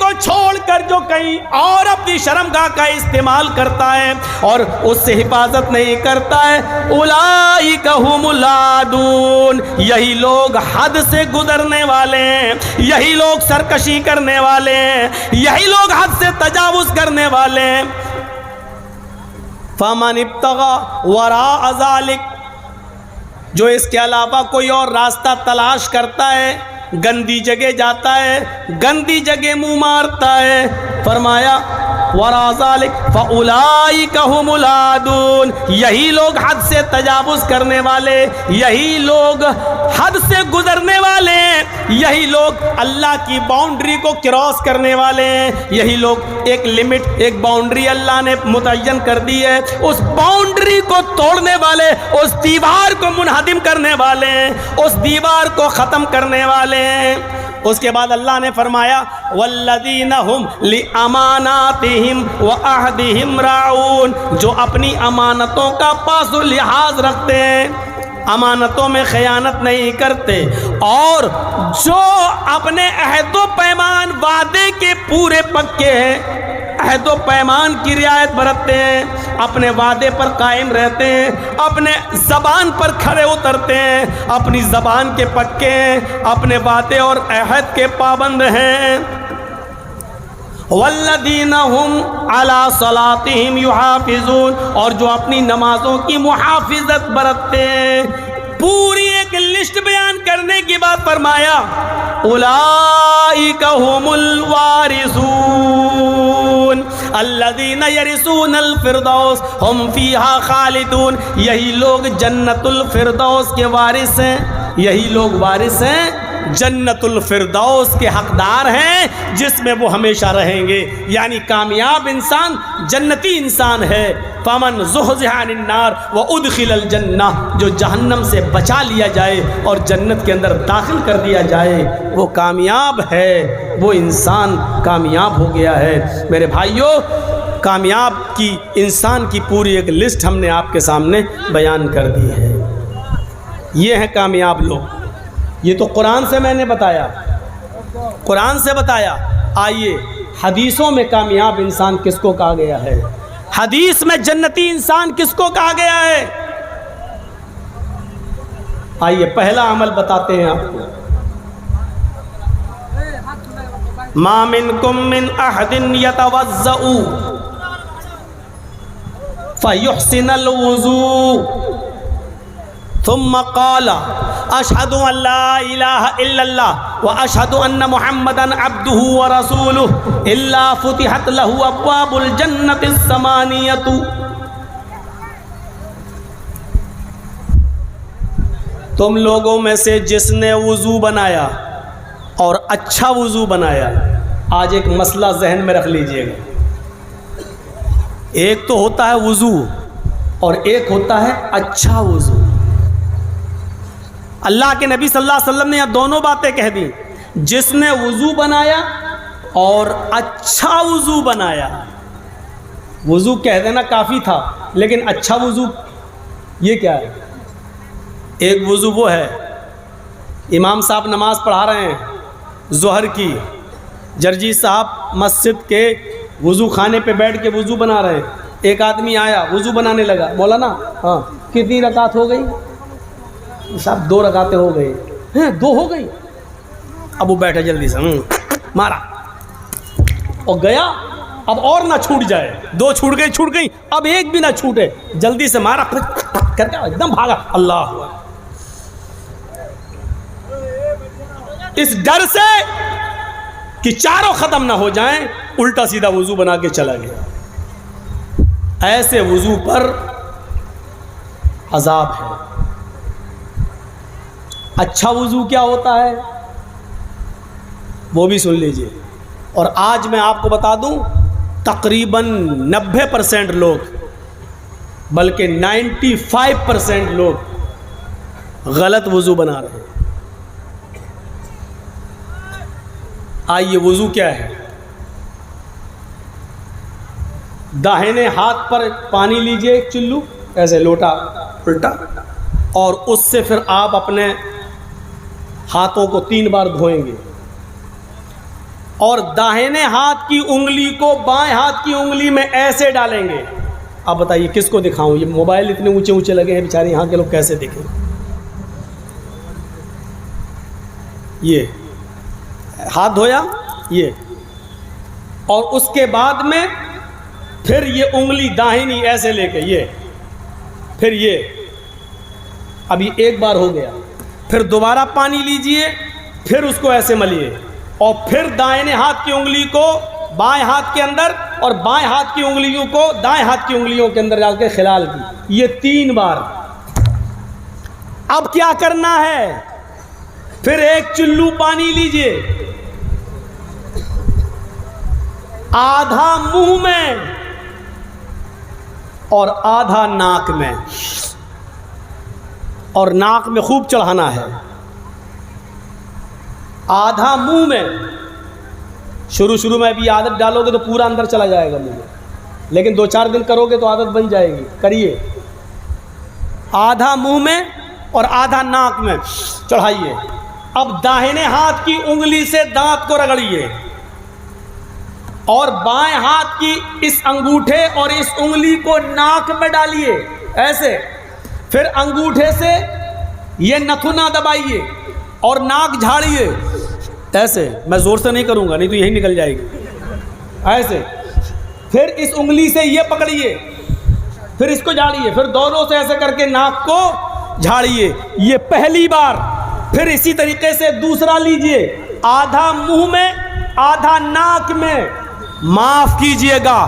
کو چھوڑ کر جو کہیں اور اپنی شرمگاہ کا استعمال کرتا ہے اور اس سے حفاظت نہیں کرتا ہے، اولئک ھم العادون، یہی لوگ حد سے گزرنے والے ہیں، یہی لوگ سرکشی کرنے والے ہیں، یہی لوگ حد سے تجاوز کرنے والے ہیں۔ فمن ابتغى وراء ذلك، جو اس کے علاوہ کوئی اور راستہ تلاش کرتا ہے، گندی جگہ جاتا ہے، گندی جگہ منہ مارتا ہے، فرمایا وراء ذلك فاولئک ھم العادون، یہی لوگ حد سے تجاوز کرنے والے، یہی لوگ حد سے گزرنے والے ہیں، یہی لوگ اللہ کی باؤنڈری کو کراس کرنے والے ہیں، یہی لوگ ایک لمٹ، ایک باؤنڈری اللہ نے متعین کر دی ہے، اس باؤنڈری کو توڑنے والے، اس دیوار کو منہدم کرنے والے ہیں، اس دیوار کو ختم کرنے والے ہیں۔ اس کے بعد اللہ نے فرمایا والذین هم لاماناتہم وعہدہم راعون، جو اپنی امانتوں کا پاس و لحاظ رکھتے ہیں، امانتوں میں خیانت نہیں کرتے، اور جو اپنے عہد و پیمان وعدے کے پورے پکے ہیں، عہد و پیمان کی رعایت برتتے ہیں، اپنے وعدے پر قائم رہتے ہیں، اپنے زبان پر کھڑے اترتے ہیں، اپنی زبان کے پکے ہیں، اپنے وعدے اور عہد کے پابند ہیں۔ والذین هم علی صلاتہم یحافظون، اور جو اپنی نمازوں کی محافظت برتتے ہیں۔ پوری ایک لسٹ بیان کرنے کے بعد فرمایا اولئک هم الوارثون الذین یرثون الفردوس هم فیہا خالدون، یہی لوگ جنت الفردوس کے وارث ہیں، یہی لوگ وارث ہیں، جنت الفردوس کے حقدار ہیں، جس میں وہ ہمیشہ رہیں گے۔ یعنی کامیاب انسان جنتی انسان ہے۔ فمن زحزح عن النار وادخل الجنہ، جو جہنم سے بچا لیا جائے اور جنت کے اندر داخل کر دیا جائے وہ کامیاب ہے، وہ انسان کامیاب ہو گیا ہے۔ میرے بھائیوں، کامیاب کی انسان کی پوری ایک لسٹ ہم نے آپ کے سامنے بیان کر دی ہے۔ یہ ہیں کامیاب لوگ، یہ تو قرآن سے میں نے بتایا، قرآن سے بتایا۔ آئیے حدیثوں میں کامیاب انسان کس کو کہا گیا ہے؟ حدیث میں جنتی انسان کس کو کہا گیا ہے؟ آئیے پہلا عمل بتاتے ہیں آپ کو۔ ما منکم من احد یتوضأ فیحسن الوضوء ثم قال اشہد ان لا الہ الا اللہ واشہد ان محمدا عبدہ ورسولہ الا فتحت لہ ابواب الجنۃ الثمانیۃ۔ تم لوگوں میں سے جس نے وضو بنایا اور اچھا وضو بنایا، آج ایک مسئلہ ذہن میں رکھ لیجئے گا، ایک تو ہوتا ہے وضو اور ایک ہوتا ہے اچھا وضو۔ اللہ کے نبی صلی اللہ علیہ وسلم نے یہ دونوں باتیں کہہ دی، جس نے وضو بنایا اور اچھا وضو بنایا۔ وضو کہہ دینا کافی تھا، لیکن اچھا وضو یہ کیا ہے؟ ایک وضو وہ ہے، امام صاحب نماز پڑھا رہے ہیں ظہر کی، جرجی صاحب مسجد کے وضو خانے پہ بیٹھ کے وضو بنا رہے ہیں، ایک آدمی آیا وضو بنانے لگا، بولا نا ہاں کتنی رکعت ہو گئی؟ صاحب 2 رکعتیں ہو گئی ہیں، 2 ہو گئی؟ اب وہ بیٹھا جلدی سے مارا اور گیا، اب اور نہ چھوٹ جائے، 2 چھوٹ گئی، اب ایک بھی نہ چھوٹے، جلدی سے مارا کر کے ایک دم بھاگا، اللہ اس ڈر سے کہ چاروں ختم نہ ہو جائیں الٹا سیدھا وضو بنا کے چلا گیا۔ ایسے وضو پر عذاب ہے۔ اچھا وضو کیا ہوتا ہے وہ بھی سن لیجئے، اور آج میں آپ کو بتا دوں تقریباً 90% لوگ بلکہ 95% لوگ غلط وضو بنا رہے ہیں۔ آئیے وضو کیا ہے؟ داہنے ہاتھ پر پانی لیجئے ایک چلو، ایسے لوٹا الٹا، اور اس سے پھر آپ اپنے ہاتھوں کو 3 بار دھوئیں گے۔ اور داہنے ہاتھ کی انگلی کو بائیں ہاتھ کی انگلی میں ایسے ڈالیں گے. اب بتائیے کس کو دکھاؤں؟ یہ موبائل اتنے اونچے اونچے لگے ہیں بیچارے، یہاں کے لوگ کیسے دیکھیں؟ یہ ہاتھ دھویا یہ، اور اس کے بعد میں پھر یہ انگلی داہنی ایسے لے کے یہ، پھر یہ، ابھی ایک بار ہو گیا، پھر دوبارہ پانی لیجئے، پھر اس کو ایسے ملیے، اور پھر دائیں ہاتھ کی انگلی کو بائیں ہاتھ کے اندر اور بائیں ہاتھ کی انگلیوں کو دائیں ہاتھ کی انگلیوں کے اندر ڈال کے خلال کی، یہ 3 بار. اب کیا کرنا ہے؟ پھر ایک چلو پانی لیجئے، آدھا منہ میں اور آدھا ناک میں، اور ناک میں خوب چڑھانا ہے. آدھا منہ میں، شروع میں بھی عادت ڈالو گے تو پورا اندر چلا جائے گا منہ میں، لیکن 2-4 دن کرو گے تو عادت بن جائے گی. کریے، آدھا منہ میں اور آدھا ناک میں چڑھائیے. اب داہنے ہاتھ کی انگلی سے دانت کو رگڑیے، اور بائیں ہاتھ کی اس انگوٹھے اور اس انگلی کو ناک میں ڈالیے ایسے، پھر انگوٹھے سے یہ نتھنا دبائیے اور ناک جھاڑیے ایسے. میں زور سے نہیں کروں گا نہیں تو یہی نکل جائے گی ایسے. پھر اس انگلی سے یہ پکڑیے، پھر اس کو جھاڑیے، پھر دونوں سے ایسے کر کے ناک کو جھاڑیے. یہ پہلی بار. پھر اسی طریقے سے دوسرا لیجئے، آدھا منہ میں آدھا ناک میں. معاف کیجئے گا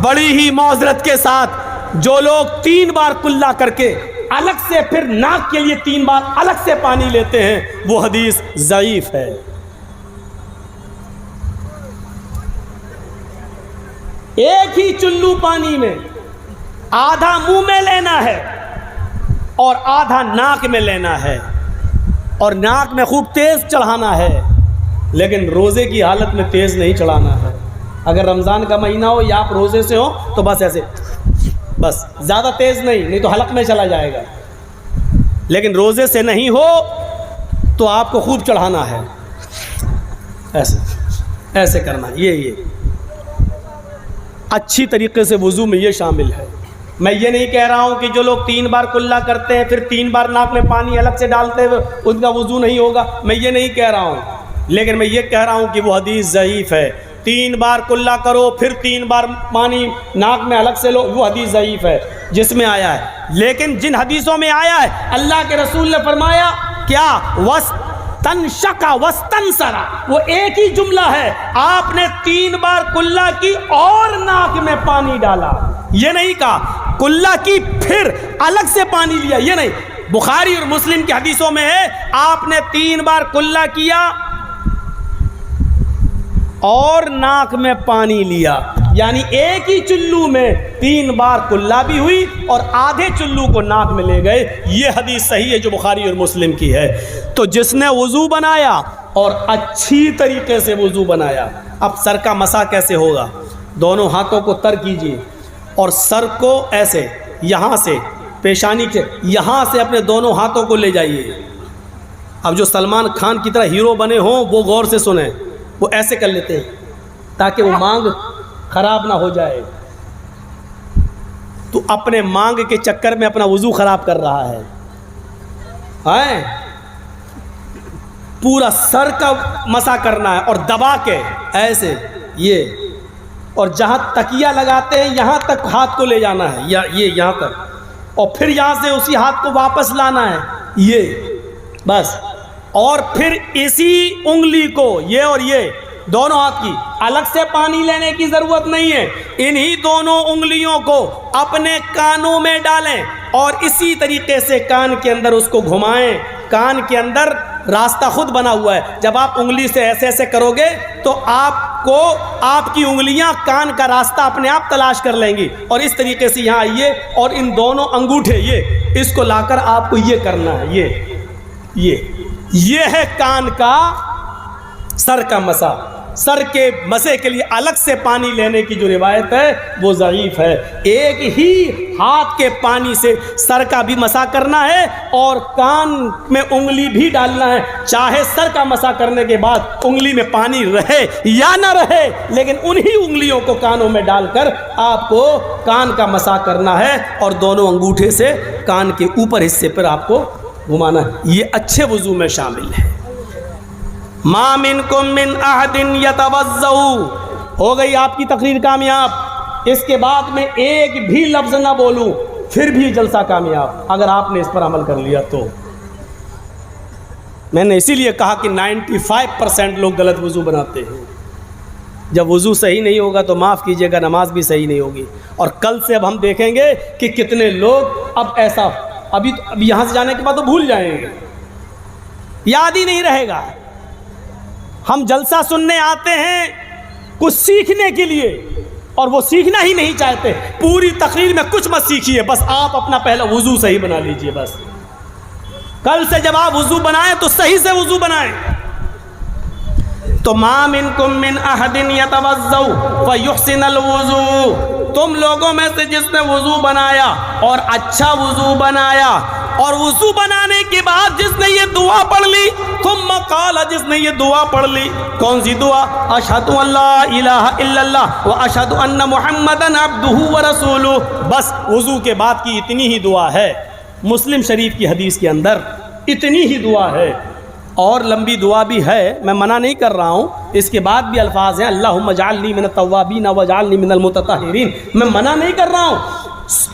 بڑی ہی معذرت کے ساتھ، جو لوگ 3 بار کلا کر کے الگ سے پھر ناک کے لیے 3 بار الگ سے پانی لیتے ہیں، وہ حدیث ضعیف ہے. ایک ہی چلو پانی میں آدھا منہ میں لینا ہے اور آدھا ناک میں لینا ہے، اور ناک میں خوب تیز چڑھانا ہے، لیکن روزے کی حالت میں تیز نہیں چڑھانا ہے. اگر رمضان کا مہینہ ہو یا آپ روزے سے ہو تو بس ایسے، بس زیادہ تیز نہیں تو حلق میں چلا جائے گا. لیکن روزے سے نہیں ہو تو آپ کو خوب چڑھانا ہے، ایسے ایسے کرنا. یہ اچھی طریقے سے وضو میں یہ شامل ہے. میں یہ نہیں کہہ رہا ہوں کہ جو لوگ 3 بار کلا کرتے ہیں پھر 3 بار ناک میں پانی الگ سے ڈالتے ہوئے ان کا وضو نہیں ہوگا، میں یہ نہیں کہہ رہا ہوں، لیکن میں یہ کہہ رہا ہوں کہ وہ حدیث ضعیف ہے. 3 بار کلا کرو پھر 3 بار پانی ناک میں الگ سے لو، وہ حدیث ضعیف ہے جس میں آیا ہے. لیکن جن حدیثوں میں آیا ہے اللہ کے رسول نے فرمایا کیا؟ وَاسْتَنْشَقَ وَاسْتَنْسَرَ، وہ ایک ہی جملہ ہے. آپ نے 3 بار کلا کی اور ناک میں پانی ڈالا، یہ نہیں کہا کلا کی پھر الگ سے پانی لیا، یہ نہیں. بخاری اور مسلم کی حدیثوں میں ہے آپ نے 3 بار کلا کیا اور ناک میں پانی لیا، یعنی ایک ہی چلو میں 3 بار کلا بھی ہوئی اور آدھے چلو کو ناک میں لے گئے. یہ حدیث صحیح ہے جو بخاری اور مسلم کی ہے. تو جس نے وضو بنایا اور اچھی طریقے سے وضو بنایا، اب سر کا مسح کیسے ہوگا؟ دونوں ہاتھوں کو تر کیجیے اور سر کو ایسے یہاں سے پیشانی کے یہاں سے اپنے دونوں ہاتھوں کو لے جائیے. اب جو سلمان خان کی طرح ہیرو بنے ہوں وہ غور سے سنیں، وہ ایسے کر لیتے ہیں تاکہ وہ مانگ خراب نہ ہو جائے. تو اپنے مانگ کے چکر میں اپنا وضو خراب کر رہا ہے. پورا سر کا مسح کرنا ہے اور دبا کے ایسے یہ، اور جہاں تکیہ لگاتے ہیں یہاں تک ہاتھ کو لے جانا ہے، یہ یہاں تک، اور پھر یہاں سے اسی ہاتھ کو واپس لانا ہے یہ بس. اور پھر اسی انگلی کو یہ اور یہ دونوں ہاتھ کی الگ سے پانی لینے کی ضرورت نہیں ہے. انہی دونوں انگلیوں کو اپنے کانوں میں ڈالیں اور اسی طریقے سے کان کے اندر اس کو گھمائیں. کان کے اندر راستہ خود بنا ہوا ہے. جب آپ انگلی سے ایسے ایسے کرو گے تو آپ کی انگلیاں کان کا راستہ اپنے آپ تلاش کر لیں گی. اور اس طریقے سے یہاں آئیے اور ان دونوں انگوٹھے اس کو لا کر آپ کو یہ کرنا ہے. یہ ہے کان کا سر کا مسح. سر کے مسے کے لیے الگ سے پانی لینے کی جو روایت ہے وہ ضعیف ہے۔ ایک ہی ہاتھ کے پانی سے سر کا بھی مسا کرنا ہے اور کان میں انگلی بھی ڈالنا ہے، چاہے سر کا مسا کرنے کے بعد انگلی میں پانی رہے یا نہ رہے، لیکن انہی انگلیوں کو کانوں میں ڈال کر آپ کو کان کا مسا کرنا ہے اور دونوں انگوٹھے سے کان کے اوپر حصے پر آپ کو گھمانا ہے۔ یہ اچھے وضو میں شامل ہے۔ ما منکم من احد یتوضؤ، ہو گئی آپ کی تقریر کامیاب۔ اس کے بعد میں ایک بھی لفظ نہ بولوں، پھر بھی جلسہ کامیاب اگر آپ نے اس پر عمل کر لیا تو۔ میں نے اسی لیے کہا کہ 95% لوگ غلط وضو بناتے ہیں۔ جب وضو صحیح نہیں ہوگا تو معاف کیجیے گا نماز بھی صحیح نہیں ہوگی۔ اور کل سے اب ہم دیکھیں گے کہ کتنے لوگ اب ایسا ابھی یہاں سے جانے کے بعد تو بھول جائیں گے، یاد ہی نہیں رہے گا۔ ہم جلسہ سننے آتے ہیں کچھ سیکھنے کے لیے اور وہ سیکھنا ہی نہیں چاہتے۔ پوری تقریر میں کچھ مت سیکھیے، بس آپ اپنا پہلا وضو صحیح بنا لیجئے۔ بس کل سے جب آپ وضو بنائیں تو صحیح سے وضو بنائیں۔ تو ما منکم من احد یتوضؤ فیحسن الوضوء، تم لوگوں میں سے جس نے وضو بنایا اور اچھا وضو بنایا، اور وضو بنانے کے بعد جس نے یہ دعا پڑھ لی، ثم قال، جس نے یہ دعا پڑھ لی، کون سی دعا؟ اشہد ان لا الہ الا اللہ واشہد ان محمدا عبدہ ورسولہ، بس وضو کے بعد کی اتنی ہی دعا ہے۔ مسلم شریف کی حدیث کے اندر اتنی ہی دعا ہے، اور لمبی دعا بھی ہے، میں منع نہیں کر رہا ہوں، اس کے بعد بھی الفاظ ہیں اللہم اجعلنی من التوابین واجعلنی من المتطہرین، میں منع نہیں کر رہا ہوں۔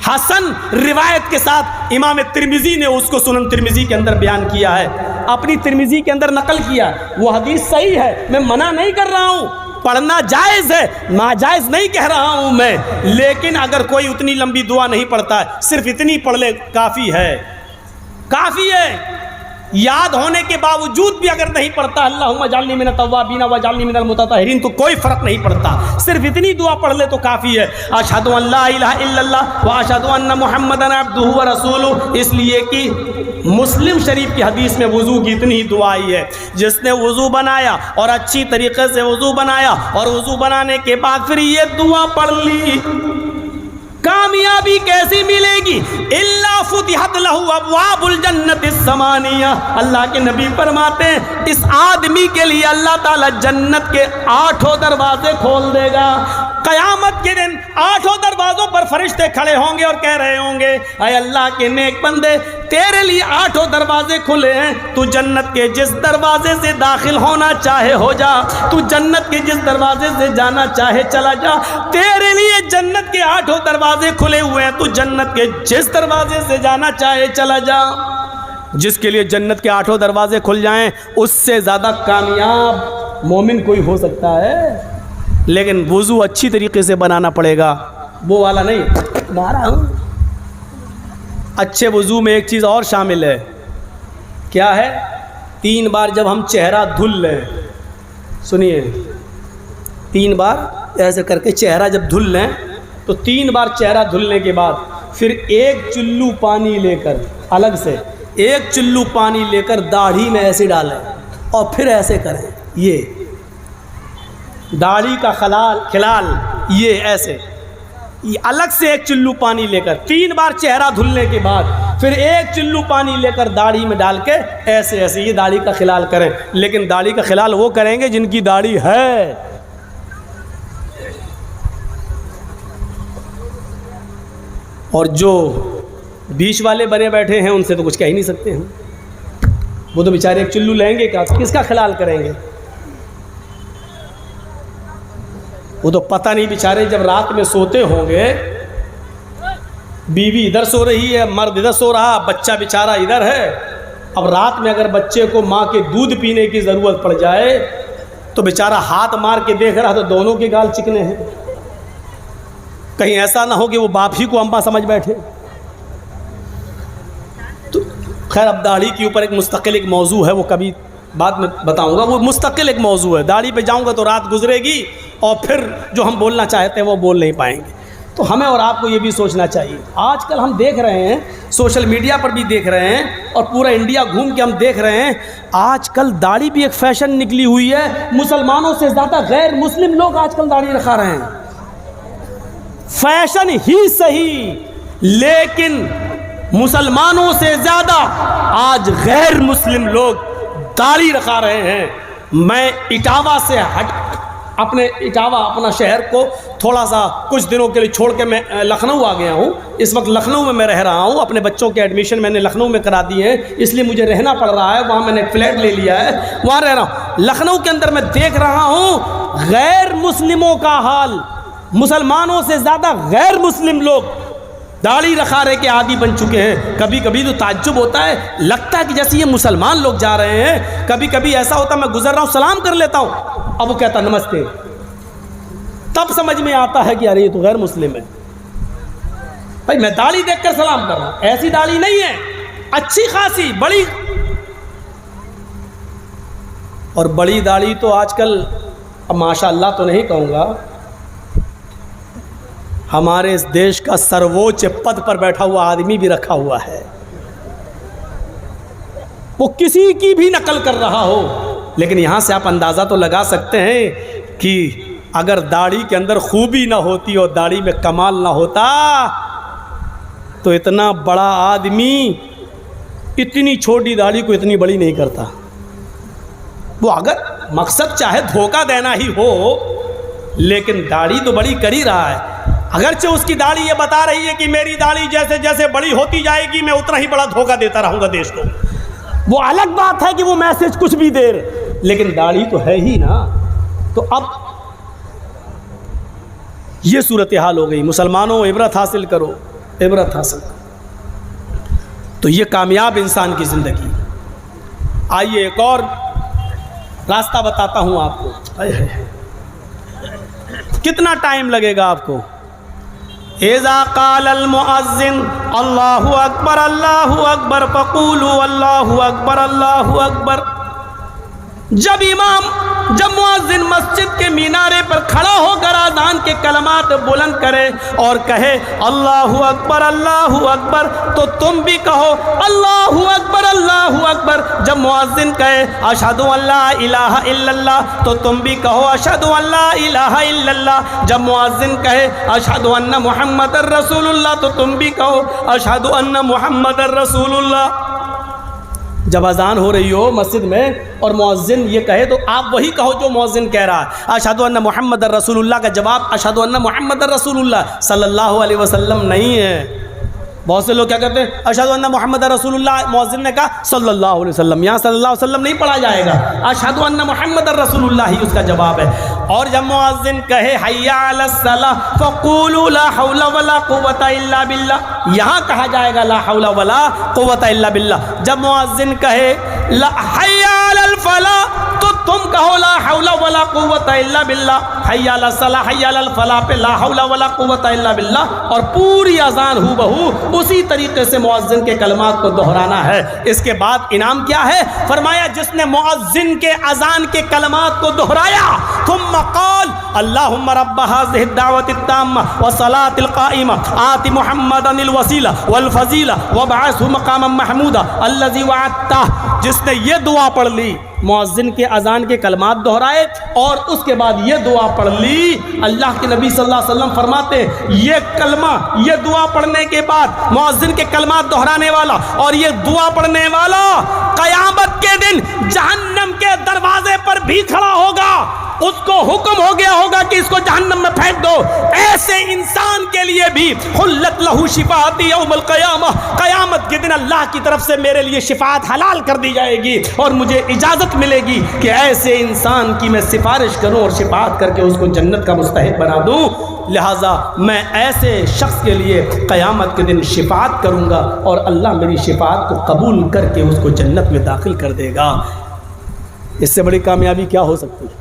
حسن روایت کے ساتھ امام ترمذی نے اس کو سنن ترمذی کے اندر بیان کیا ہے، اپنی ترمذی کے اندر نقل کیا، وہ حدیث صحیح ہے، میں منع نہیں کر رہا ہوں، پڑھنا جائز ہے، ناجائز نہیں کہہ رہا ہوں میں، لیکن اگر کوئی اتنی لمبی دعا نہیں پڑھتا ہے، صرف اتنی پڑھ لے کافی ہے، کافی ہے۔ یاد ہونے کے باوجود بھی اگر نہیں پڑھتا اللہم اجعلنی من التوابین واجعلنی من المتطہرین تو کوئی فرق نہیں پڑتا، صرف اتنی دعا پڑھ لے تو کافی ہے۔ اشہد ان لا الہ الا اللہ واشہد ان محمدا عبدہ ورسولہ، اس لیے کہ مسلم شریف کی حدیث میں وضو کی اتنی ہی دعا آئی ہے، جس نے وضو بنایا اور اچھی طریقے سے وضو بنایا اور وضو بنانے کے بعد پھر یہ دعا پڑھ لی، کامیابی کیسی ملے گی؟ الا فتحت لہ ابواب الجنت الثمانیہ، اللہ کے نبی فرماتے ہیں اس آدمی کے لیے اللہ تعالی جنت کے 8 دروازے کھول دے گا۔ قیامت کے دن 8 دروازوں پر فرشتے کھڑے ہوں گے اور کہہ رہے ہوں گے اے اللہ کے نیک بندے، تیرے لیے 8 دروازے کھلے ہیں، تو جنت کے جس دروازے سے داخل ہونا چاہے ہو جا، تو جنت کے جس دروازے سے جانا چاہے چلا جا، تیرے لیے جنت کے 8 دروازے کھلے ہوئے ہیں، تو جنت کے جس دروازے سے جانا چاہے چلا جا۔ جس کے لیے جنت کے 8 دروازے کھل جائیں اس سے زیادہ کامیاب مومن کوئی ہو سکتا ہے، لیکن وضو اچھی طریقے سے بنانا پڑے گا، وہ والا نہیں۔ اچھے وضو میں ایک چیز اور شامل ہے، کیا ہے؟ 3 بار جب ہم چہرہ دھل لیں، سنیے، 3 بار ایسے کر کے چہرہ جب دھل لیں تو 3 بار چہرہ دھلنے کے بعد پھر 1 چلو پانی لے کر، الگ سے 1 چلو پانی لے کر داڑھی میں ایسے ڈالیں اور پھر ایسے کریں، یہ داڑھی کا خلال یہ ایسے، یہ الگ سے 1 چلو پانی لے کر 3 بار چہرہ دھلنے کے بعد پھر 1 چلو پانی لے کر داڑھی میں ڈال کے ایسے ایسے یہ داڑھی کا خلال کریں، لیکن داڑھی کا خلال وہ کریں گے جن کی داڑھی ہے۔ اور جو بیچ والے بنے بیٹھے ہیں ان سے تو کچھ کہہ ہی نہیں سکتے ہیں، وہ تو بیچارے 1 چلو لیں گے، کس کا خلال کریں گے؟ وہ تو پتہ نہیں بیچارے جب رات میں سوتے ہوں گے، بیوی ادھر سو رہی ہے، مرد ادھر سو رہا، بچہ بیچارہ ادھر ہے، اب رات میں اگر بچے کو ماں کے دودھ پینے کی ضرورت پڑ جائے تو بیچارہ ہاتھ مار کے دیکھ رہا تو دونوں کے گال چکنے ہیں، کہیں ایسا نہ ہو کہ وہ باپ ہی کو اماں سمجھ بیٹھے۔ تو خیر اب داڑھی کے اوپر ایک مستقل ایک موضوع ہے، وہ کبھی بعد میں بتاؤں گا، وہ مستقل ایک موضوع ہے، داڑھی پہ جاؤں گا تو رات گزرے گی اور پھر جو ہم بولنا چاہتے ہیں وہ بول نہیں پائیں گے۔ تو ہمیں اور آپ کو یہ بھی سوچنا چاہیے. آج کل ہم دیکھ رہے ہیں, سوشل میڈیا پر بھی دیکھ رہے ہیں, اور پورا انڈیا گھوم کے ہم دیکھ رہے ہیں, آج کل داڑھی بھی ایک فیشن نکلی ہوئی ہے. مسلمانوں سے زیادہ غیر مسلم لوگ آج کل داڑھی رکھا رہے ہیں. فیشن ہی صحیح, لیکن مسلمانوں سے زیادہ آج غیر مسلم لوگ داڑھی رکھا رہے ہیں. میں اٹاوا سے اپنا شہر کو تھوڑا سا کچھ دنوں کے لیے چھوڑ کے میں لکھنؤ آ گیا ہوں. اس وقت لکھنؤ میں رہ رہا ہوں. اپنے بچوں کے ایڈمیشن میں نے لکھنؤ میں کرا دی ہے, اس لیے مجھے رہنا پڑ رہا ہے. وہاں میں نے فلیٹ لے لیا ہے, وہاں رہ رہا ہوں. لکھنؤ کے اندر میں دیکھ رہا ہوں غیر مسلموں کا حال. مسلمانوں سے زیادہ غیر مسلم لوگ داڑھی رکھارے کے عادی بن چکے ہیں. کبھی کبھی تو تعجب ہوتا ہے, لگتا ہے کہ جیسے یہ مسلمان لوگ جا رہے ہیں. کبھی کبھی ایسا ہوتا ہے میں گزر رہا ہوں, سلام کر لیتا ہوں, اب وہ کہتا نمستے. تب سمجھ میں آتا ہے کہ یار یہ تو غیر مسلم ہے. بھائی میں داڑھی دیکھ کر سلام کر رہا ہوں, ایسی داڑھی نہیں ہے, اچھی خاصی بڑی. اور بڑی داڑھی تو آج کل, اب ماشاء اللہ تو نہیں کہوں گا, ہمارے اس دیش کا سرووچ پد پر بیٹھا ہوا آدمی بھی رکھا ہوا ہے. وہ کسی کی بھی نقل کر رہا ہو, لیکن یہاں سے آپ اندازہ تو لگا سکتے ہیں کہ اگر داڑھی کے اندر خوبی نہ ہوتی اور داڑھی میں کمال نہ ہوتا تو اتنا بڑا آدمی اتنی چھوٹی داڑھی کو اتنی بڑی نہیں کرتا. وہ اگر مقصد چاہے دھوکہ دینا ہی ہو, لیکن داڑھی تو بڑی کر ہی رہا ہے. اگرچہ اس کی داڑھی یہ بتا رہی ہے کہ میری داڑھی جیسے جیسے بڑی ہوتی جائے گی میں اتنا ہی بڑا دھوکہ دیتا رہوں گا دیش کو. وہ الگ بات ہے کہ وہ میسج کچھ بھی دے رہے, لیکن داڑھی تو ہے ہی نا. تو اب یہ صورتحال ہو گئی. مسلمانوں عبرت حاصل کرو, عبرت حاصل کرو. تو یہ کامیاب انسان کی زندگی. آئیے ایک اور راستہ بتاتا ہوں آپ کو. کتنا ٹائم لگے گا آپ کو. اذا قال المؤذن اللہ اکبر اللہ اکبر فقولوا اللہ اکبر اللہ اکبر. جب مؤذن مسجد کے مینارے پر کھڑا ہو کر اذان کے کلمات بلند کرے اور کہے اللہ اکبر, تو تم بھی کہو اللہ اکبر. جب مؤذن کہے اشہد ان لا الہ الا اللہ, تو تم بھی کہو اشہد ان لا الہ الا اللہ. جب مؤذن کہے اشہد ان محمد رسول اللہ, تو تم بھی کہو اشہد ان محمد رسول اللہ. جب اذان ہو رہی ہو مسجد میں اور مؤذن یہ کہے تو آپ وہی کہو جو مؤذن کہہ رہا ہے. اشہد ان محمد رسول اللہ کا جواب اشہد ان محمد رسول اللہ صلی اللہ علیہ وسلم نہیں ہے. بہت سے لوگ کیا کہتے ہیں اشہد ان محمد رسول اللہ, مؤذن نے کہا صلی اللہ علیہ وسلم. یہاں صلی اللہ علیہ وسلم نہیں پڑھا جائے گا, اشہد ان محمد رسول اللہ ہی اس کا جواب ہے. اور جب مؤذن کہے حی علی الصلاۃ فقولوا لا حول ولا قوۃ الا باللہ, یہاں کہا جائے گا لا حول ولا قوۃ الا باللہ. جب مؤذن کہے حی علی الفلاح, تو تم کہو لا حول ولا قوۃ الا باللہ. حی علی الصلاۃ حی علی الفلاح پہ لا حول ولا قوۃ الا باللہ, اور پوری اذان ہو بہو اسی طریقے سے مؤذن کے کلمات کو دہرانا ہے. اس کے بعد انعام کیا ہے؟ فرمایا جس نے مؤذن کے اذان کے کلمات کو دہرایا ثم قال اللہم رب هذه الدعوة التامة والصلاة القائمة آت محمدا الوسیلہ والفضیلہ وابعثه مقاما محمودا الذی وعدتہ. جس نے یہ دعا پڑھ لی, مؤذن کے اذان کے کلمات دہرائے اور اس کے بعد یہ دعا پڑھ لی, اللہ کے نبی صلی اللہ علیہ وسلم فرماتے یہ کلمہ, یہ دعا پڑھنے کے بعد مؤذن کے کلمات دہرانے والا اور یہ دعا پڑھنے والا قیامت کے دن جہنم کے دروازے پر بھی کھڑا ہوگا. اس کو حکم ہو گیا ہوگا کہ اس کو جہنم میں پھینک دو. ایسے انسان کے لیے بھی حلت لہو شفاعتی یوم القیامہ, قیامت کے دن اللہ کی طرف سے میرے لیے شفاعت حلال کر دی جائے گی اور مجھے اجازت ملے گی کہ ایسے انسان کی میں سفارش کروں اور شفاعت کر کے اس کو جنت کا مستحق بنا دوں. لہٰذا میں ایسے شخص کے لیے قیامت کے دن شفاعت کروں گا اور اللہ میری شفاعت کو قبول کر کے اس کو جنت میں داخل کر دے گا. اس سے بڑی کامیابی کیا ہو سکتی ہے؟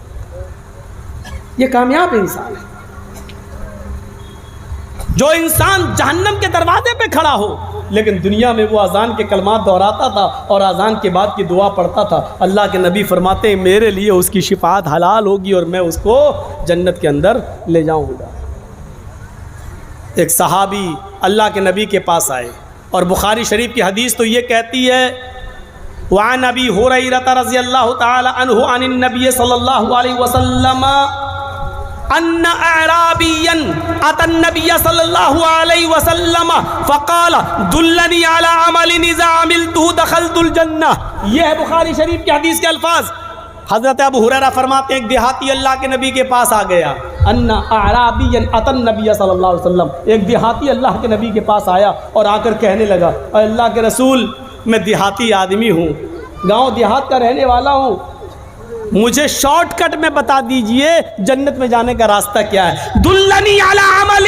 یہ کامیاب انسان ہے جو انسان جہنم کے دروازے پہ کھڑا ہو لیکن دنیا میں وہ اذان کے کلمات دہراتا تھا اور اذان کے بعد کی دعا پڑھتا تھا. اللہ کے نبی فرماتے ہیں میرے لیے اس کی شفاعت حلال ہوگی اور میں اس کو جنت کے اندر لے جاؤں گا. ایک صحابی اللہ کے نبی کے پاس آئے، اور بخاری شریف کی حدیث تو یہ کہتی ہے وعن ابی ہریرہ رضی اللہ تعالی عنہ عن النبی صلی اللہ علیہ وسلم ان اعرابیا اتى النبي صلی اللہ علیہ وسلم فقال دلنی علی عمل اذا عملته دخلت الجنہ. یہ ہے بخاری شریف کی حدیث کے الفاظ. حضرت ابو ہریرہ فرماتے ہیں ایک دیہاتی اللہ کے نبی کے پاس آ گیا. ان اعرابیا اتى النبي صلی اللہ علیہ وسلم، ایک دیہاتی اللہ کے نبی کے پاس آیا اور آ کر کہنے لگا اے اللہ کے رسول، میں دیہاتی آدمی ہوں، گاؤں دیہات کا رہنے والا ہوں، مجھے شارٹ کٹ میں بتا دیجئے جنت میں جانے کا راستہ کیا ہے. دلنی علی عمل،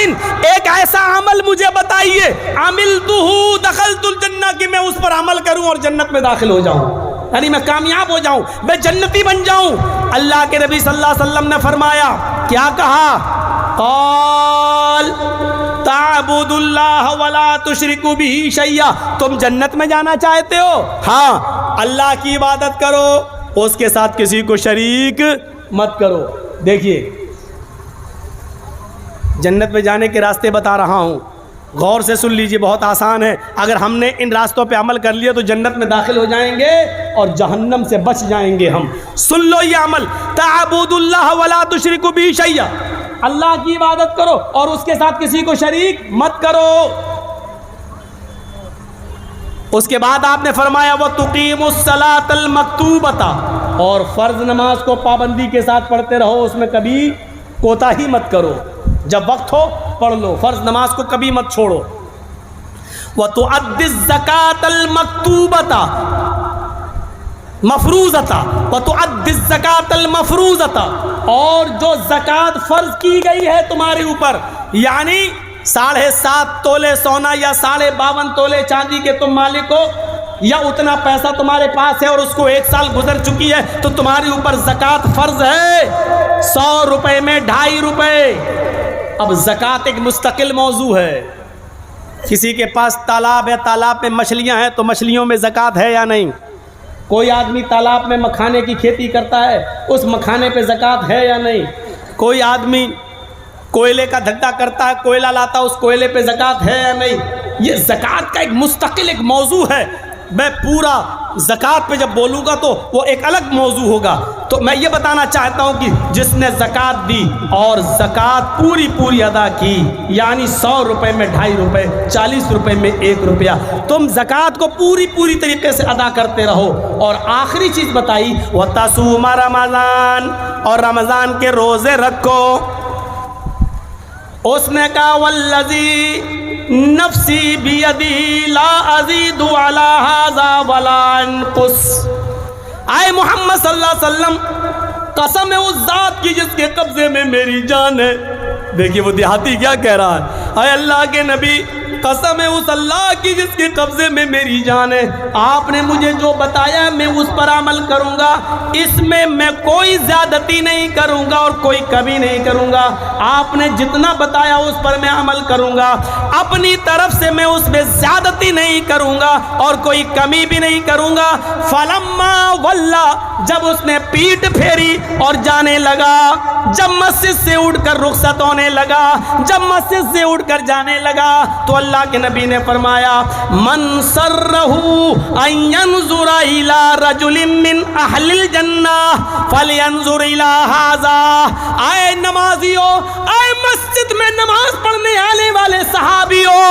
ایک ایسا عمل مجھے بتائیے عملتہ دخلت الجنہ، کہ میں اس پر عمل کروں اور جنت میں داخل ہو جاؤں، یعنی میں کامیاب ہو جاؤں، میں جنتی بن جاؤں. اللہ کے نبی صلی اللہ علیہ وسلم نے فرمایا، کیا کہا؟ قال تعبد اللہ ولا تشرک بہ شیئا. تم جنت میں جانا چاہتے ہو؟ ہاں، اللہ کی عبادت کرو، اس کے ساتھ کسی کو شریک مت کرو. دیکھیے جنت میں جانے کے راستے بتا رہا ہوں، غور سے سن لیجئے، بہت آسان ہے. اگر ہم نے ان راستوں پہ عمل کر لیا تو جنت میں داخل ہو جائیں گے اور جہنم سے بچ جائیں گے ہم. سن لو یہ عمل، تعبد اللہ ولا تشرک بہ شیئا، اللہ کی عبادت کرو اور اس کے ساتھ کسی کو شریک مت کرو. اس کے بعد آپ نے فرمایا وَتُقِيمُ الصَّلَاةَ الْمَكْتُوبَةَ، اور فرض نماز کو پابندی کے ساتھ پڑھتے رہو، اس میں کبھی کوتاہی مت کرو، جب وقت ہو پڑھ لو، فرض نماز کو کبھی مت چھوڑو. وَتُؤَدِّ الزَّكَاةَ الْمَكْتُوبَةَ مفروضة وَتُؤَدِّ الزَّكَاةَ الْمَفْرُوضَةَ، اور جو زکوٰۃ فرض کی گئی ہے تمہارے اوپر، یعنی 7.5 تولے سونا یا 52.5 تولے چاندی کے تم مالک ہو، یا اتنا پیسہ تمہارے پاس ہے اور اس کو 1 سال گزر چکی ہے تو تمہارے اوپر زکوٰۃ فرض ہے 100 روپے میں 2.5 روپے. اب زکوٰۃ ایک مستقل موضوع ہے. کسی کے پاس تالاب ہے، تالاب میں مچھلیاں ہیں تو مچھلیوں میں زکوٰۃ ہے یا نہیں؟ کوئی آدمی تالاب میں مکھانے کی کھیتی کرتا ہے، اس مکھانے پہ زکوٰۃ ہے یا نہیں؟ کوئی آدمی کوئلے کا دھندا کرتا ہے، کوئلہ لاتا ہے، اس کوئلے پہ زکوٰۃ ہے یا نہیں؟ یہ زکوٰۃ کا ایک مستقل ایک موضوع ہے. میں پورا زکوٰۃ پہ جب بولوں گا تو وہ ایک الگ موضوع ہوگا. تو میں یہ بتانا چاہتا ہوں کہ جس نے زکوٰۃ دی اور زکوٰۃ پوری ادا کی، یعنی 100 روپے میں 2.5 روپے، 40 روپے میں 1 روپیہ، تم زکوٰۃ کو پوری طریقے سے ادا کرتے رہو. اور آخری چیز بتائی وَتَصُومَ رمضان، اور رمضان کے روزے رکھو. اس نے کہا والذی نفسی بیدی لا ازید علی ھذا ولا انقص. آئے محمد صلی اللہ علیہ وسلم، قسم ہے اس ذات کی جس کے قبضے میں میری جان ہے. دیکھیے وہ دیہاتی کیا کہہ رہا ہے، اے اللہ کے نبی، قسم ہے اس اللہ کی جس کے قبضے میں میری جان ہے، آپ نے مجھے جو بتایا میں اس پر عمل کروں گا، اس میں کوئی زیادتی نہیں کروں گا اور کوئی کمی نہیں کروں گا. آپ نے جتنا بتایا اس پر میں عمل کروں گا، اپنی طرف سے میں اس میں زیادتی نہیں کروں گا اور کوئی کمی بھی نہیں کروں گا. فلما ولا، جب اس نے پیٹ پھیری اور جانے لگا، جب مسجد سے اٹھ کر رخصت ہونے لگا، جب مسجد سے اٹھ کر جانے لگا، تو اللہ کے نبی نے فرمایا من سرہ ان ینظر الی رجل من اہل الجنہ فلینظر الی ھذا. اے نمازیوں، اے مسجد میں نماز پڑھنے آنے والے صحابیوں،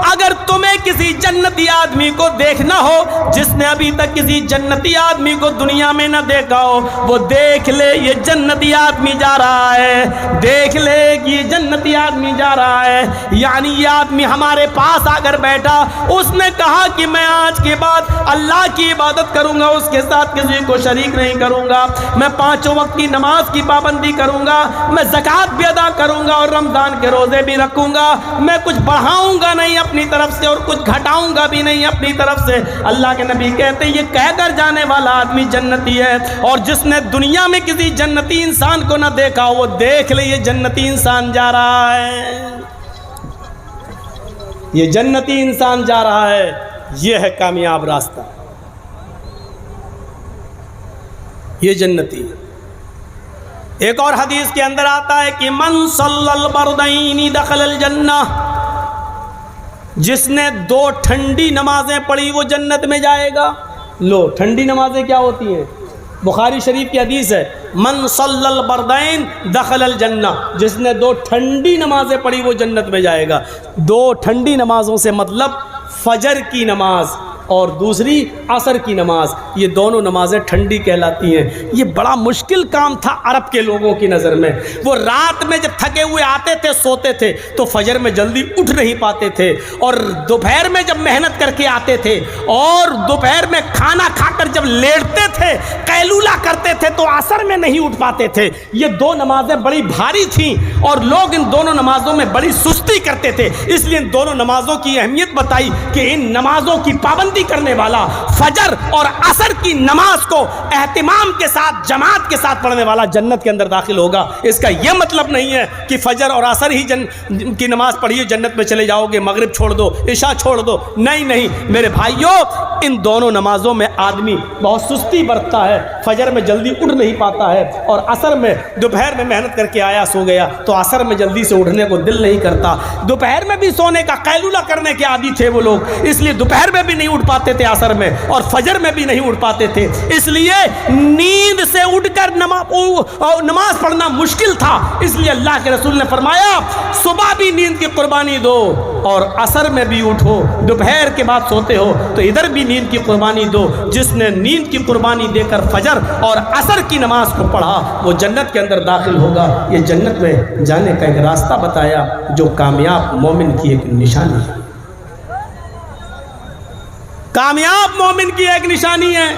اگر تمہیں کسی جنتی آدمی کو دیکھنا ہو جس نے ابھی تک کسی جنتی آدمی کو دنیا میں نہ دیکھا ہو، وہ دیکھ لے یہ جنتی آدمی جا رہا ہے، دیکھ لے کہ یہ جنتی آدمی جا رہا ہے. یعنی یہ آدمی ہمارے پاس آ کر بیٹھا، اس نے کہا کہ میں آج کے بعد اللہ کی عبادت کروں گا، اس کے ساتھ کسی کو شریک نہیں کروں گا، میں 5 وقت کی نماز کی پابندی کروں گا، میں زکوٰۃ بھی ادا کروں گا اور رمضان کے روزے بھی رکھوں گا، میں کچھ بڑھاؤں گا نہیں اپنی طرف سے اور کچھ گھٹاؤں گا بھی نہیں اپنی طرف سے. اللہ کے نبی کہتے ہیں یہ کہہ کر جانے والا آدمی جنتی ہے، اور جس نے دنیا میں کسی جنتی انسان کو نہ دیکھا وہ دیکھ لے یہ جنتی انسان جا رہا ہے، یہ جنتی انسان جا رہا ہے. یہ ہے کامیاب راستہ، یہ جنتی. ایک اور حدیث کے اندر آتا ہے کہ من صلی البردین دخل الجنہ، جس نے 2 ٹھنڈی نمازیں پڑھی وہ جنت میں جائے گا۔ لو، ٹھنڈی نمازیں کیا ہوتی ہیں؟ بخاری شریف کی حدیث ہے، من صلی البردین دخل الجنہ، جس نے 2 ٹھنڈی نمازیں پڑھی وہ جنت میں جائے گا۔ 2 ٹھنڈی نمازوں سے مطلب فجر کی نماز اور دوسری عصر کی نماز، یہ دونوں نمازیں ٹھنڈی کہلاتی ہیں۔ یہ بڑا مشکل کام تھا عرب کے لوگوں کی نظر میں۔ وہ رات میں جب تھکے ہوئے آتے تھے سوتے تھے تو فجر میں جلدی اٹھ نہیں پاتے تھے، اور دوپہر میں جب محنت کر کے آتے تھے اور دوپہر میں کھانا کھا کر جب لیٹتے تھے قیلولہ کرتے تھے تو عصر میں نہیں اٹھ پاتے تھے۔ یہ 2 نمازیں بڑی بھاری تھیں اور لوگ ان دونوں نمازوں میں بڑی سستی کرتے تھے، اس لیے ان دونوں نمازوں کی اہمیت بتائی کہ ان نمازوں کی پابندی کرنے والا، فجر اور عصر کی نماز کو اہتمام کے ساتھ جماعت کے ساتھ پڑھنے والا جنت کے اندر داخل ہوگا۔ اس کا یہ مطلب نہیں ہے کہ فجر اور عصر ہی کی نماز پڑھیے جنت میں چلے جاؤ گے، مغرب چھوڑ دو، عشاء چھوڑ دو، نہیں میرے بھائیوں، ان دونوں نمازوں میں آدمی بہت سستی برتتا ہے، فجر میں جلدی اٹھ نہیں پاتا ہے، اور عصر میں دوپہر میں محنت کر کے آیا سو گیا تو عصر میں جلدی سے اٹھنے کو دل نہیں کرتا۔ دوپہر میں بھی سونے کا قیلولہ کرنے کے عادی تھے وہ لوگ، اس لیے دوپہر میں بھی نہیں اٹھ پاتے تھے عصر میں، اور فجر میں بھی نہیں اٹھ پاتے تھے، اس لیے نیند سے اٹھ کر نماز پڑھنا مشکل تھا۔ اس لیے اللہ کے رسول نے فرمایا صبح بھی نیند کی قربانی دو اور عصر میں بھی اٹھو، دوپہر کے بعد سوتے ہو تو ادھر بھی نیند کی قربانی دو۔ جس نے نیند کی قربانی دے کر فجر اور عصر کی نماز کو پڑھا وہ جنت کے اندر داخل ہوگا۔ یہ جنت میں جانے کا ایک راستہ بتایا جو کامیاب مومن کی ایک نشانی ہے، کامیاب مومن کی ایک نشانی ہے،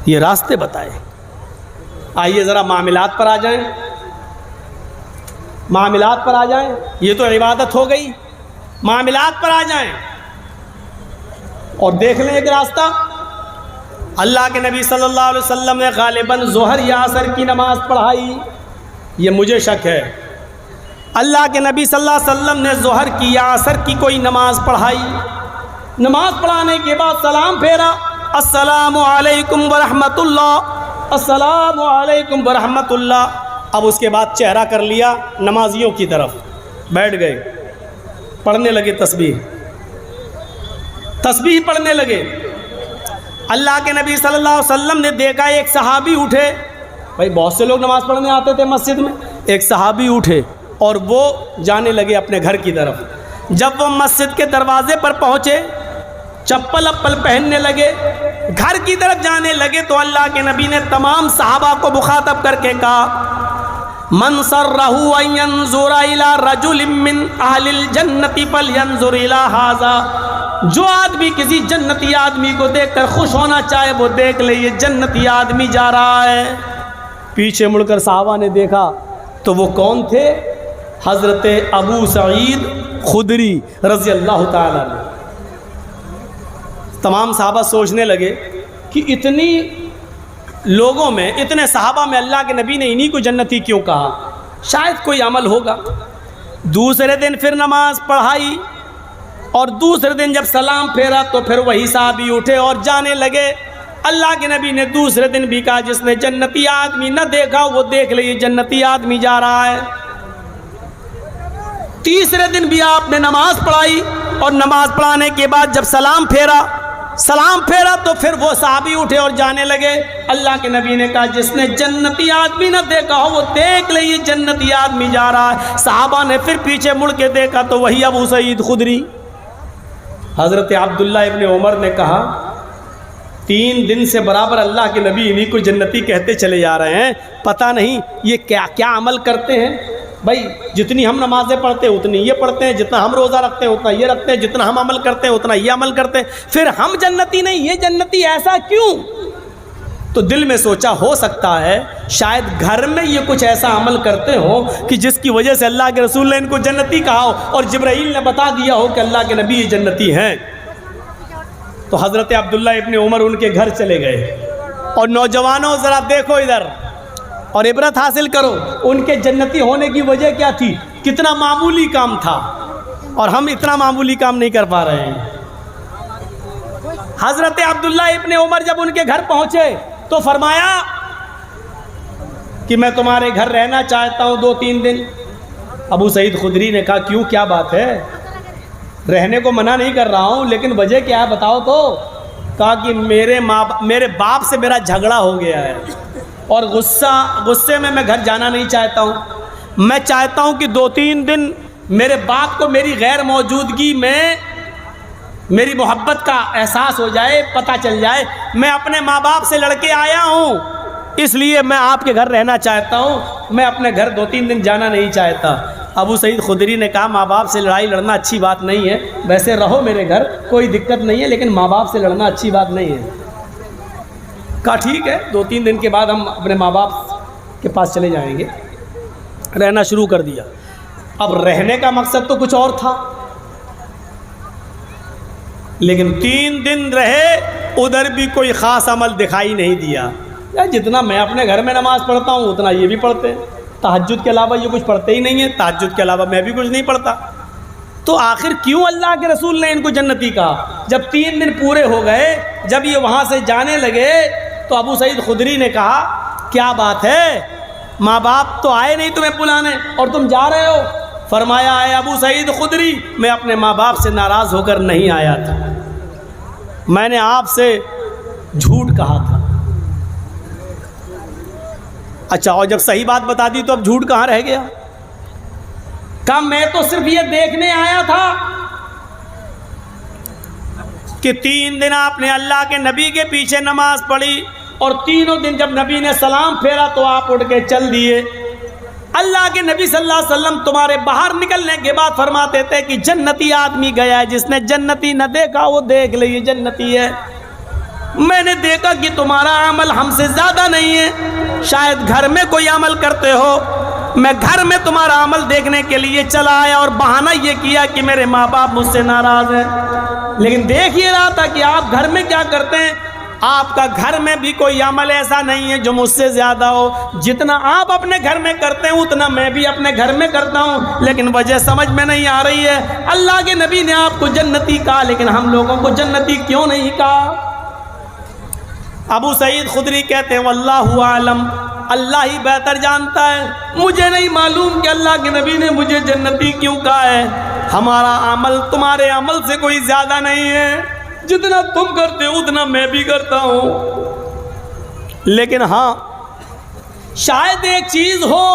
یہ راستے بتائے۔ آئیے ذرا معاملات پر آ جائیں، معاملات پر آ جائیں، یہ تو عبادت ہو گئی، معاملات پر آ جائیں اور دیکھ لیں ایک راستہ۔ اللہ کے نبی صلی اللہ علیہ وسلم نے غالباً ظہر یا عصر کی نماز پڑھائی، یہ مجھے شک ہے۔ اللہ کے نبی صلی اللہ علیہ وسلم نے ظہر کی یا عصر کی کوئی نماز پڑھائی، نماز پڑھانے کے بعد سلام پھیرا، السلام علیکم ورحمۃ اللہ، السلام علیکم ورحمۃ اللہ۔ اب اس کے بعد چہرہ کر لیا نمازیوں کی طرف، بیٹھ گئے، پڑھنے لگے تسبیح پڑھنے لگے۔ اللہ کے نبی صلی اللہ علیہ وسلم نے دیکھا ایک صحابی اٹھے، بھائی بہت سے لوگ نماز پڑھنے آتے تھے مسجد میں، ایک صحابی اٹھے اور وہ جانے لگے اپنے گھر کی طرف۔ جب وہ مسجد کے دروازے پر پہنچے، چپل اپل پہننے لگے، گھر کی طرف جانے لگے تو اللہ کے نبی نے تمام صحابہ کو مخاطب کر کے کہا من سرہ ان ینظر الی رجل من اہل الجنۃ فلینظر الی ھذا، جو آدمی کسی جنتی آدمی کو دیکھ کر خوش ہونا چاہے وہ دیکھ لے یہ جنتی آدمی جا رہا ہے۔ پیچھے مڑ کر صحابہ نے دیکھا تو وہ کون تھے؟ حضرت ابو سعید خدری رضی اللہ تعالیٰ عنہ۔ تمام صحابہ سوچنے لگے کہ اتنی لوگوں میں، اتنے صحابہ میں اللہ کے نبی نے انہی کو جنتی کیوں کہا؟ شاید کوئی عمل ہوگا۔ دوسرے دن پھر نماز پڑھائی اور دوسرے دن جب سلام پھیرا تو پھر وہی صحابی اٹھے اور جانے لگے۔ اللہ کے نبی نے دوسرے دن بھی کہا جس نے جنتی آدمی نہ دیکھا وہ دیکھ لے یہ جنتی آدمی جا رہا ہے۔ تیسرے دن بھی آپ نے نماز پڑھائی اور نماز پڑھانے کے بعد جب سلام پھیرا تو پھر وہ صحابی اٹھے اور جانے لگے۔ اللہ کے نبی نے کہا جس نے جنتی آدمی نہ دیکھا ہو وہ دیکھ لے یہ جنتی آدمی جا رہا ہے۔ صحابہ نے پھر پیچھے مڑ کے دیکھا تو وہی ابو سعید خدری۔ حضرت عبداللہ ابن عمر نے کہا 3 دن سے برابر اللہ کے نبی انہی کو جنتی کہتے چلے جا رہے ہیں، پتہ نہیں یہ کیا عمل کرتے ہیں۔ بھائی جتنی ہم نمازیں پڑھتے ہیں اتنی یہ پڑھتے ہیں، جتنا ہم روزہ رکھتے ہیں اتنا یہ رکھتے ہیں، جتنا ہم عمل کرتے ہیں اتنا یہ عمل کرتے ہیں، پھر ہم جنتی نہیں یہ جنتی، ایسا کیوں؟ تو دل میں سوچا ہو سکتا ہے شاید گھر میں یہ کچھ ایسا عمل کرتے ہو کہ جس کی وجہ سے اللہ کے رسول نے ان کو جنتی کہا ہو اور جبرائیل نے بتا دیا ہو کہ اللہ کے نبی یہ جنتی ہیں۔ تو حضرت عبداللہ ابن عمر ان کے گھر چلے گئے اور نوجوانوں ذرا دیکھو ادھر اور عبرت حاصل کرو، ان کے جنتی ہونے کی وجہ کیا تھی؟ کتنا معمولی کام تھا اور ہم اتنا معمولی کام نہیں کر پا رہے ہیں۔ حضرت عبداللہ ابن عمر جب ان کے گھر پہنچے تو فرمایا کہ میں تمہارے گھر رہنا چاہتا ہوں 2-3 دن۔ ابو سعید خدری نے کہا کیوں، کیا بات ہے؟ رہنے کو منع نہیں کر رہا ہوں، لیکن وجہ کیا ہے بتاؤ تو۔ کہا کہ میرے باپ سے میرا جھگڑا ہو گیا ہے اور غصے میں گھر جانا نہیں چاہتا ہوں۔ میں چاہتا ہوں کہ 2-3 دن میرے باپ کو میری غیر موجودگی میں میری محبت کا احساس ہو جائے، پتہ چل جائے۔ میں اپنے ماں باپ سے لڑ کے آیا ہوں، اس لیے میں آپ کے گھر رہنا چاہتا ہوں، میں اپنے گھر 2-3 دن جانا نہیں چاہتا۔ ابو سعید خدری نے کہا ماں باپ سے لڑائی لڑنا اچھی بات نہیں ہے، ویسے رہو میرے گھر، کوئی دقت نہیں ہے، لیکن ماں باپ سے لڑنا اچھی بات نہیں ہے۔ کہا ٹھیک ہے، 2-3 دن کے بعد ہم اپنے ماں باپ کے پاس چلے جائیں گے۔ رہنا شروع کر دیا۔ اب رہنے کا مقصد تو کچھ اور تھا، لیکن 3 دن رہے، ادھر بھی کوئی خاص عمل دکھائی نہیں دیا۔ جتنا میں اپنے گھر میں نماز پڑھتا ہوں اتنا یہ بھی پڑھتے ہیں، تہجد کے علاوہ یہ کچھ پڑھتے ہی نہیں ہیں، تہجد کے علاوہ میں بھی کچھ نہیں پڑھتا۔ تو آخر کیوں اللہ کے رسول نے ان کو جنتی کہا؟ جب 3 دن پورے ہو گئے، جب یہ وہاں سے جانے لگے تو ابو سعید خدری نے کہا کیا بات ہے، ماں باپ تو آئے نہیں تمہیں بلانے اور تم جا رہے ہو؟ فرمایا اے ابو سعید خدری، میں اپنے ماں باپ سے ناراض ہو کر نہیں آیا تھا، میں نے آپ سے جھوٹ کہا تھا۔ اچھا، اور جب صحیح بات بتا دی تو اب جھوٹ کہاں رہ گیا؟ کہا میں تو صرف یہ دیکھنے آیا تھا کہ 3 دن آپ نے اللہ کے نبی کے پیچھے نماز پڑھی اور 3 دن جب نبی نے سلام پھیرا تو آپ اٹھ کے چل دیے۔ اللہ کے نبی صلی اللہ علیہ وسلم تمہارے باہر نکلنے کے بعد فرماتے تھے کہ جنتی آدمی گیا ہے، جس نے جنتی نہ دیکھا وہ دیکھ لے یہ جنتی ہے۔ میں نے دیکھا کہ تمہارا عمل ہم سے زیادہ نہیں ہے، شاید گھر میں کوئی عمل کرتے ہو، میں گھر میں تمہارا عمل دیکھنے کے لیے چلا آیا اور بہانہ یہ کیا کہ میرے ماں باپ مجھ سے ناراض ہیں، لیکن دیکھ یہ رہا تھا کہ آپ گھر میں کیا کرتے ہیں۔ آپ کا گھر میں بھی کوئی عمل ایسا نہیں ہے جو مجھ سے زیادہ ہو، جتنا آپ اپنے گھر میں کرتے ہیں اتنا میں بھی اپنے گھر میں کرتا ہوں، لیکن وجہ سمجھ میں نہیں آ رہی ہے۔ اللہ کے نبی نے آپ کو جنتی کہا، لیکن ہم لوگوں کو جنتی کیوں نہیں کہا؟ ابو سعید خدری کہتے ہیں واللہ عالم، اللہ ہی بہتر جانتا ہے، مجھے نہیں معلوم کہ اللہ کے نبی نے مجھے جنتی کیوں کہا ہے۔ ہمارا عمل تمہارے عمل سے کوئی زیادہ نہیں ہے، جتنا تم کرتے ہو اتنا میں بھی کرتا ہوں، لیکن ہاں شاید ایک چیز ہو